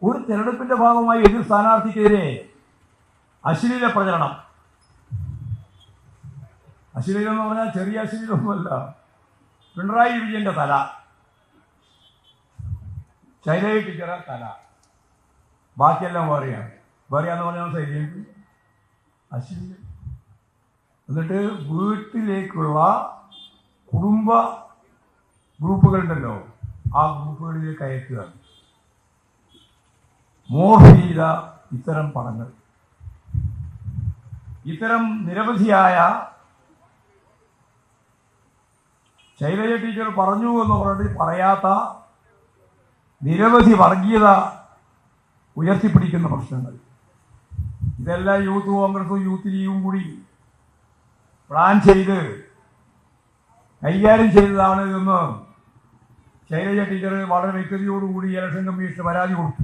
ഒരു തെരഞ്ഞെടുപ്പിന്റെ ഭാഗമായി എതിർ സ്ഥാനാർത്ഥിക്കെതിരെ അശ്ലീല പ്രചരണം. അശ്ലീലം എന്ന് പറഞ്ഞാൽ ചെറിയ അശ്ലീലമൊന്നുമല്ല. പിണറായി വിജയന്റെ തല, ശൈലജ ടീച്ചറെ തല, ബാക്കിയെല്ലാം വേറെയാണ്. വേറെയാന്ന് പറഞ്ഞാൽ ശൈലജ അശ്ലീലം. എന്നിട്ട് വീട്ടിലേക്കുള്ള കുടുംബ ഗ്രൂപ്പുകളുണ്ടല്ലോ, ആ ഗ്രൂപ്പുകളിലേക്ക് അയക്കുക. മോർഫ് ചെയ്ത ഇത്തരം പടങ്ങൾ, ഇത്തരം നിരവധിയായ ശൈലജ ടീച്ചർ പറഞ്ഞു എന്ന് പറഞ്ഞിട്ട് പറയാത്ത നിരവധി വർഗീയത ഉയർത്തിപ്പിടിക്കുന്ന പ്രശ്നങ്ങൾ, ഇതെല്ലാം യൂത്ത് കോൺഗ്രസും യൂത്ത് ലീഗും കൂടി പ്ലാൻ ചെയ്ത് കൈകാര്യം ചെയ്തതാണ് എന്ന് ശൈലജ ടീച്ചർ വളരെ വ്യക്തതയോടുകൂടി ഇലക്ഷൻ കമ്മീഷന് പരാതി കൊടുത്തു.